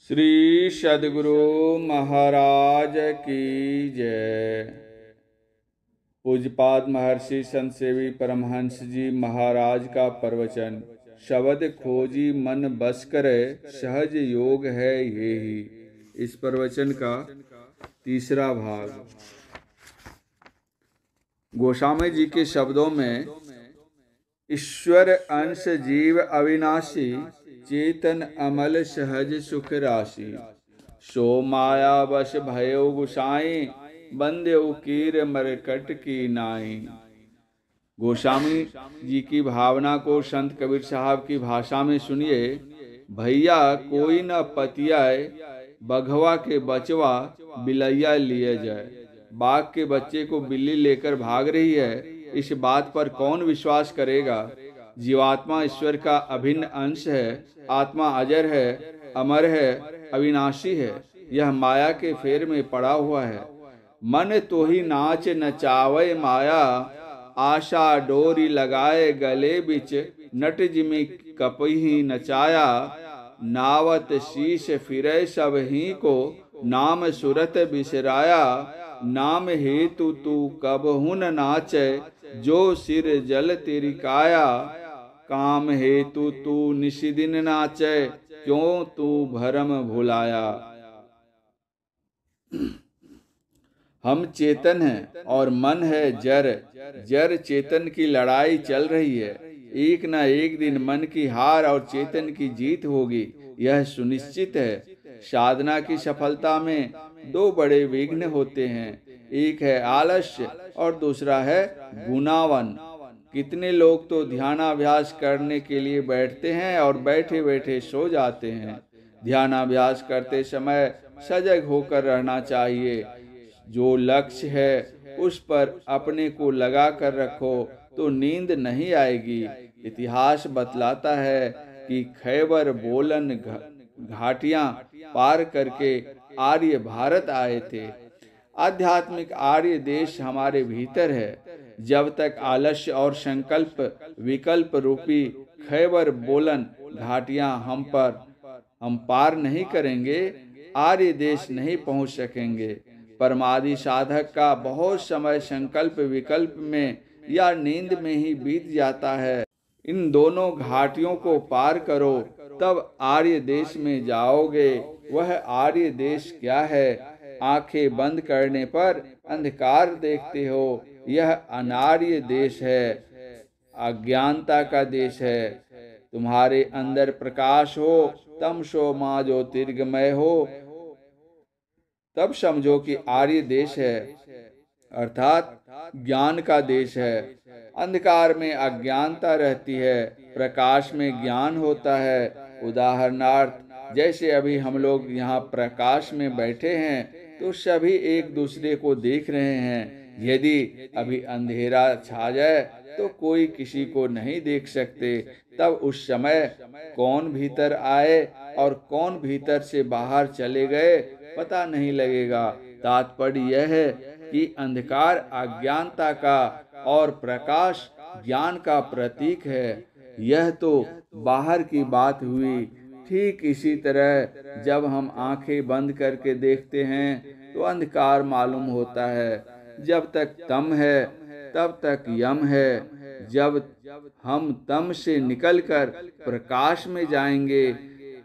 श्री सद्गुरु महाराज की जय। पूज्यपाद महर्षि संत सेवी परमहंस जी महाराज का प्रवचन। शब्द खोजी मन बस करे, सहज योग है ये ही। इस प्रवचन का तीसरा भाग। गोस्वामी जी के शब्दों में, ईश्वर अंश जीव अविनाशी, चेतन अमल सहज सुख राशि। सो माया बस भयो गुसाई, बंदेउ कीर मरकट की नाई। गोस्वामी जी की भावना को संत कबीर साहब की भाषा में सुनिए। भैया कोई न पतियाए, बघवा के बचवा बिलैया लिए जाए। बाघ के बच्चे को बिल्ली लेकर भाग रही है, इस बात पर कौन विश्वास करेगा। जीवात्मा ईश्वर का अभिन्न अंश है। आत्मा अजर है, अमर है, अविनाशी है। यह माया के फेर में पड़ा हुआ है। मन तो ही नाच नचावे माया, आशा डोरी लगाए गले बिच। नट जिमी कपही नचाया, नावत शीश फिरे सब ही को। नाम सुरत बिसराया, नाम हेतु तू कब हुन नाचे। जो सिर जल तेरी काया, काम हेतु तू निशिदिन नाचे। क्यों तू भरम भुलाया। हम चेतन हैं और मन है जर। जर चेतन की लड़ाई चल रही है। एक न एक दिन मन की हार और चेतन की जीत होगी, यह सुनिश्चित है। साधना की सफलता में दो बड़े विघ्न होते हैं, एक है आलस्य और दूसरा है गुनावन। कितने लोग तो ध्यानाभ्यास करने के लिए बैठते हैं और बैठे बैठे सो जाते हैं। ध्यानाभ्यास करते समय सजग होकर रहना चाहिए। जो लक्ष्य है उस पर अपने को लगा कर रखो तो नींद नहीं आएगी। इतिहास बतलाता है कि खैबर बोलन घाटियां पार करके आर्य भारत आए थे। आध्यात्मिक आर्य देश हमारे भीतर है। जब तक आलस्य और संकल्प विकल्प रूपी खैबर बोलन घाटियां हम पार नहीं करेंगे, आर्य देश नहीं पहुंच सकेंगे। परमादि साधक का बहुत समय संकल्प विकल्प में या नींद में ही बीत जाता है। इन दोनों घाटियों को पार करो, तब आर्य देश में जाओगे। वह आर्य देश क्या है? आंखें बंद करने पर अंधकार देखते हो, यह अनार्य देश है, अज्ञानता का देश है। तुम्हारे अंदर प्रकाश हो, तमसो मां ज्योतिर्गमय हो, तब समझो कि आर्य देश है, अर्थात ज्ञान का देश है। अंधकार में अज्ञानता रहती है, प्रकाश में ज्ञान होता है। उदाहरणार्थ, जैसे अभी हम लोग यहाँ प्रकाश में बैठे हैं तो सभी एक दूसरे को देख रहे हैं। यदि अभी अंधेरा छा जाए तो कोई किसी को नहीं देख सकते। तब उस समय कौन भीतर आए और कौन भीतर से बाहर चले गए पता नहीं लगेगा। तात्पर्य यह है कि अंधकार अज्ञानता का और प्रकाश ज्ञान का प्रतीक है। यह तो बाहर की बात हुई। ठीक इसी तरह जब हम आंखें बंद करके देखते हैं तो अंधकार मालूम होता है। जब तक तम है तब तक यम है। जब हम तम से निकलकर प्रकाश में जाएंगे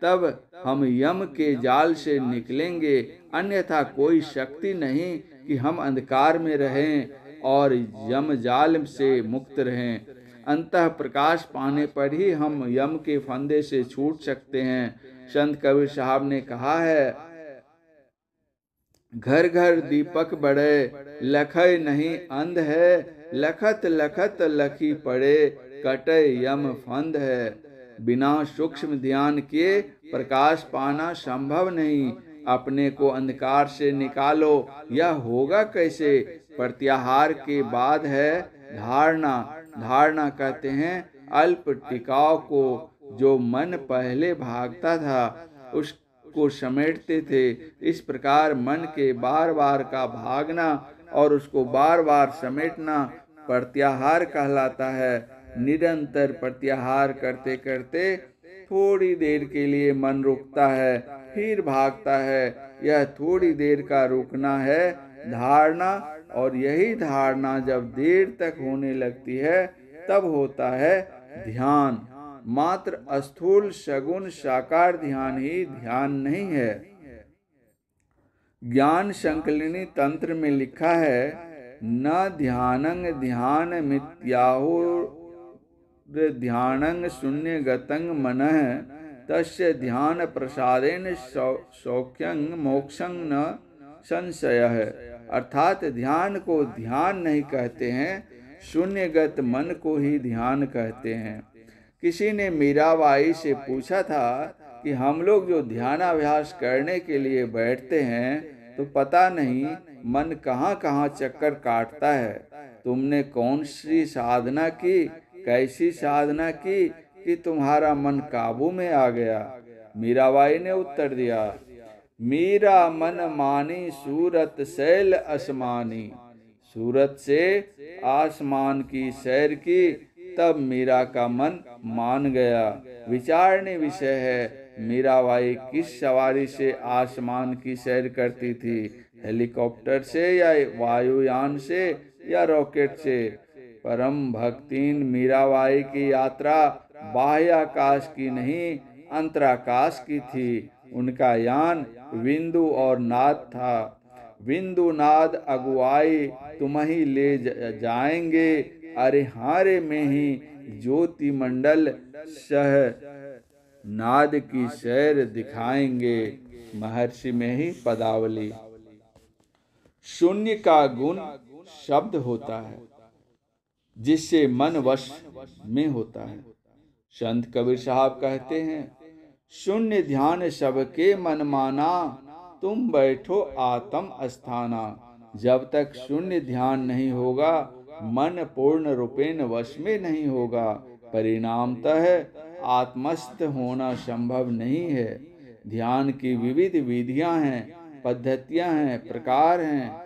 तब हम यम के जाल से निकलेंगे। अन्यथा कोई शक्ति नहीं कि हम अंधकार में रहें और यम जाल से मुक्त रहें। अंतः प्रकाश पाने पर ही हम यम के फंदे से छूट सकते हैं। संत कबीर साहब ने कहा है, घर घर दीपक बड़े, लखय नहीं अंध है। लखत लखत लखी पड़े, कटे यम फंद है। बिना सूक्ष्म ध्यान किए प्रकाश पाना संभव नहीं। अपने को अंधकार से निकालो, यह होगा कैसे? प्रत्याहार के बाद है धारणा। धारणा कहते हैं अल्प टिकाव को। जो मन पहले भागता था उसको समेटते थे। इस प्रकार मन के बार बार का भागना और उसको बार बार समेटना प्रत्याहार कहलाता है। निरंतर प्रत्याहार करते करते थोड़ी देर के लिए मन रुकता है, फिर भागता है। यह थोड़ी देर का रुकना है धारणा, और यही धारणा जब देर तक होने लगती है तब होता है ध्यान। मात्र स्थूल सगुण साकार ध्यान ही ध्यान नहीं है। ज्ञान संकलिनी तंत्र में लिखा है, न ध्यानं ध्यान मिथ्याहुर ध्यानं शून्य गतं मनः तस्य ध्यान प्रसादेन सौख्यं मोक्षं न संशयः। अर्थात ध्यान को ध्यान नहीं कहते हैं, शून्यगत मन को ही ध्यान कहते हैं। किसी ने मीराबाई से पूछा था कि हम लोग जो ध्यानाभ्यास करने के लिए बैठते हैं तो पता नहीं मन कहाँ कहाँ चक्कर काटता है। तुमने कौन सी साधना की, कैसी साधना की कि तुम्हारा मन काबू में आ गया? मीराबाई ने उत्तर दिया, मीरा मन मानी सूरत शैल आसमानी। सूरत से आसमान की सैर की, तब मीरा का मन मान गया। विचारने विषय है, मीराबाई किस सवारी से आसमान की सैर करती थी? हेलीकॉप्टर से या वायुयान से या रॉकेट से? परम भक्तिन मीराबाई की यात्रा बाह्याकाश की नहीं, अंतराकाश की थी। उनका यान बिंदु और नाद था। बिंदु नाद अगुवाई तुम्हें ले जाएंगे, अरे हारे में ही ज्योति मंडल सह नाद की सैर दिखाएंगे। महर्षि में ही पदावली। शून्य का गुण शब्द होता है जिससे मन वश में होता है। संत कबीर साहब कहते हैं, शून्य ध्यान सबके मन माना, तुम बैठो आत्म अस्थाना। जब तक शून्य ध्यान नहीं होगा, मन पूर्ण रूपेण वश में नहीं होगा, परिणामतः आत्मस्थ होना संभव नहीं है। ध्यान की विविध विधियां हैं, पद्धतियां हैं, प्रकार हैं।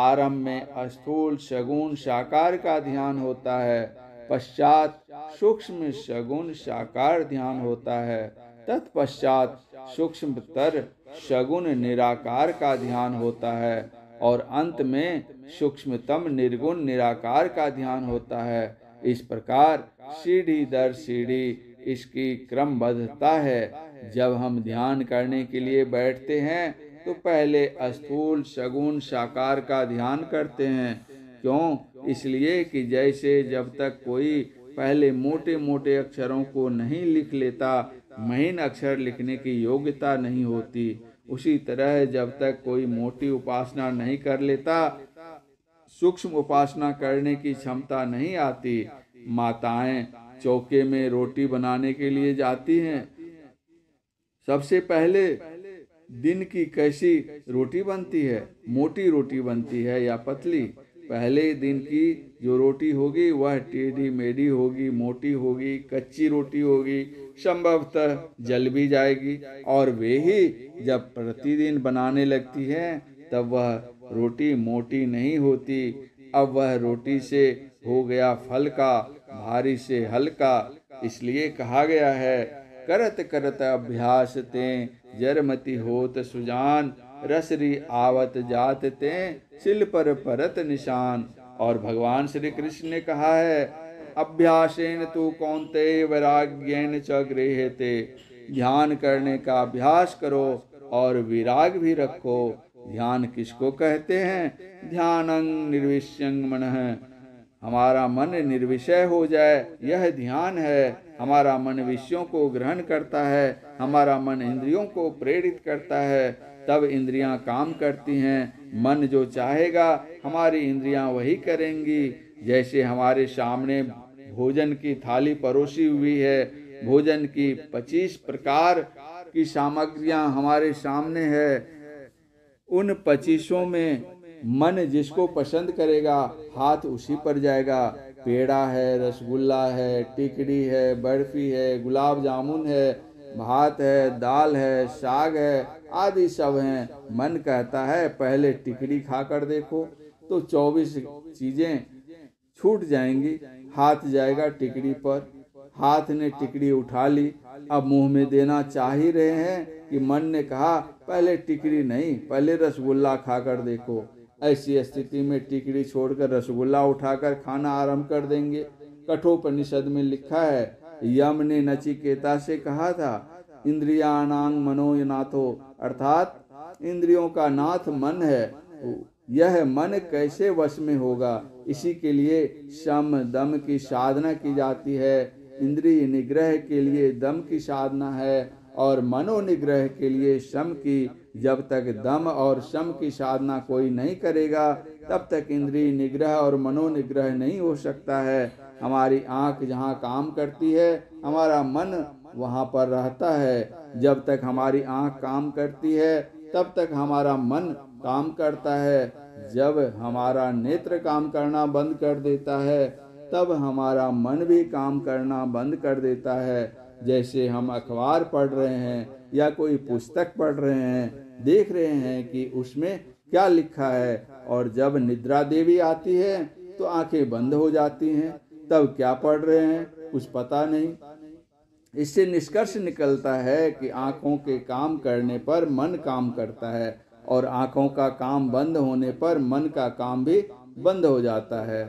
आरंभ में स्थूल सगुण साकार का ध्यान होता है, पश्चात सूक्ष्म सगुण साकार ध्यान होता है, तत्पश्चात सूक्ष्मतर सगुण निराकार का ध्यान होता है, और अंत में सूक्ष्मतम निर्गुण निराकार का ध्यान होता है। इस प्रकार सीढ़ी दर सीढ़ी इसकी क्रमबद्धता है। जब हम ध्यान करने के लिए बैठते हैं तो पहले स्थूल सगुण साकार का ध्यान करते हैं। क्यों? इसलिए कि जैसे जब तक कोई पहले मोटे मोटे अक्षरों को नहीं लिख लेता, महीन अक्षर लिखने की योग्यता नहीं होती, उसी तरह जब तक कोई मोटी उपासना नहीं कर लेता, सूक्ष्म उपासना करने की क्षमता नहीं आती। माताएं चौके में रोटी बनाने के लिए जाती हैं, सबसे पहले दिन की कैसी रोटी बनती है, मोटी रोटी बनती है या पतली? पहले दिन की जो रोटी होगी वह टेढ़ी मेढ़ी होगी, मोटी होगी, कच्ची रोटी होगी, संभवतः जल भी जाएगी। और वे ही जब प्रतिदिन बनाने लगती हैं तब वह रोटी मोटी नहीं होती। अब वह रोटी से हो गया फल का, भारी से हल्का। इसलिए कहा गया है, करत करत अभ्यास ते जरमति होत सुजान, रसरी आवत जात ते सिल पर परत निशान। और भगवान श्री कृष्ण ने कहा है, अभ्यासेन तू कौन्तेय वैराग्येन च गृह्यते। ध्यान करने का अभ्यास करो और विराग भी रखो। ध्यान किसको कहते हैं? ध्यानं निर्विषयं मनः। हमारा मन निर्विषय हो जाए, यह ध्यान है। हमारा मन विषयों को ग्रहण करता है, हमारा मन इंद्रियों को प्रेरित करता है, तब इंद्रियां काम करती हैं। मन जो चाहेगा हमारी इंद्रियां वही करेंगी। जैसे हमारे सामने भोजन की थाली परोसी हुई है, भोजन की 25 प्रकार की सामग्रियां हमारे सामने है, उन 25 में मन जिसको पसंद करेगा हाथ उसी पर जाएगा। पेड़ा है, रसगुल्ला है, टिकड़ी है, बर्फी है, गुलाब जामुन है, भात है, दाल है, साग है, आदि सब हैं। मन कहता है पहले टिकड़ी खाकर देखो, तो 24 चीजें छूट जाएंगी। हाथ जाएगा टिकड़ी पर, हाथ ने टिकड़ी उठा ली, अब मुंह में देना चाह ही रहे हैं कि मन ने कहा पहले टिकरी नहीं, पहले रसगुल्ला खाकर देखो। ऐसी स्थिति में टिकरी छोड़कर रसगुल्ला उठाकर खाना आरंभ कर देंगे। कठोपनिषद में लिखा है, यम ने नचिकेता से कहा था, इंद्रियाणां मनोनाथो, अर्थात इंद्रियों का नाथ मन है, यह मन कैसे वश में होगा। इसी के लिए शम दम की साधना की जाती है। इंद्रिय निग्रह के लिए दम की साधना है और मनोनिग्रह के लिए शम की। जब तक दम और शम की साधना कोई नहीं करेगा तब तक इंद्रिय निग्रह और मनोनिग्रह नहीं हो सकता है। हमारी आंख जहाँ काम करती है हमारा मन वहाँ पर रहता है। जब तक हमारी आंख काम करती है तब तक हमारा मन काम करता है। जब हमारा नेत्र काम करना बंद कर देता है तब हमारा मन भी काम करना बंद कर देता है। जैसे हम अखबार पढ़ रहे हैं या कोई पुस्तक पढ़ रहे हैं, देख रहे हैं कि उसमें क्या लिखा है, और जब निद्रा देवी आती है तो आंखें बंद हो जाती हैं, तब क्या पढ़ रहे हैं कुछ पता नहीं। इससे निष्कर्ष निकलता है कि आंखों के काम करने पर मन काम करता है और आंखों का काम बंद होने पर मन का काम भी बंद हो जाता है।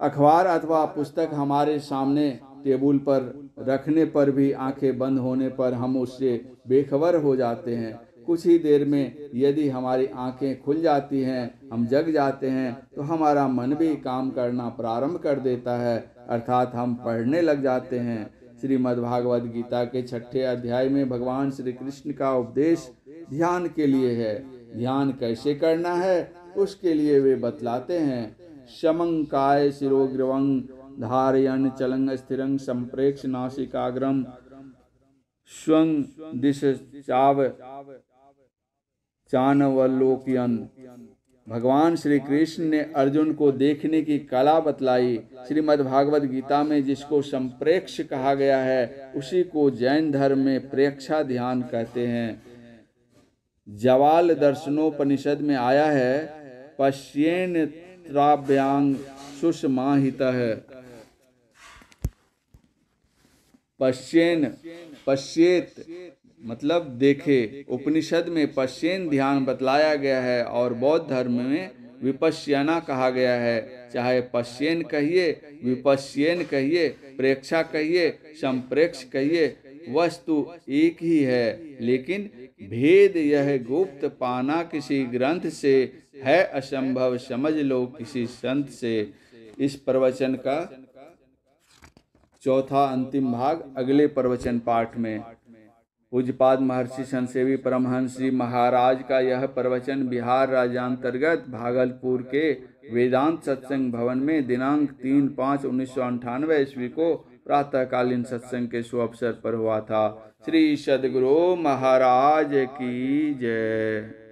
अखबार अथवा पुस्तक हमारे सामने टेबल पर रखने पर भी आंखें बंद होने पर हम उससे बेखबर हो जाते हैं। कुछ ही देर में यदि हमारी आंखें खुल जाती हैं, हम जग जाते हैं, तो हमारा मन भी काम करना प्रारंभ कर देता है, अर्थात हम पढ़ने लग जाते हैं। श्रीमद् भागवत गीता के 6ठे अध्याय में भगवान श्री कृष्ण का उपदेश ध्यान के लिए है। ध्यान कैसे करना है उसके लिए वे बतलाते हैं। शमं काय शिरोग्रवं धारयन् चलं स्थिरं संप्रेक्ष नासिकाग्रम स्वं दिश चाव चानवलोकयन्। भगवान श्री कृष्ण ने अर्जुन को देखने की कला बतलाई। श्रीमद् भागवत गीता में जिसको संप्रेक्ष कहा गया है उसी को जैन धर्म में प्रेक्षा ध्यान कहते हैं। जवाल दर्शनोपनिषद में आया है, पश्येन त्राभ्यांग सुषमाहितः। पश्येन, पश्येत मतलब देखे। उपनिषद में पश्येन ध्यान बतलाया गया है और बौद्ध धर्म में विपश्यना कहा गया है। चाहे पश्येन कहिए, विपश्येन कहिए, प्रेक्षा कहिए, संप्रेक्ष कहिए, वस्तु एक ही है, लेकिन भेद यह गुप्त पाना किसी ग्रंथ से है असंभव, समझ लो किसी संत से। इस प्रवचन का चौथा अंतिम भाग अगले प्रवचन पाठ में। पूज्यपाद महर्षि संतसेवी परमहंस जी महाराज का यह प्रवचन बिहार राज्यांतर्गत भागलपुर के वेदांत सत्संग भवन में दिनांक 3/5/1998 ईस्वी को प्रातःकालीन सत्संग के शुभ अवसर पर हुआ था। श्री सद्गुरु महाराज की जय।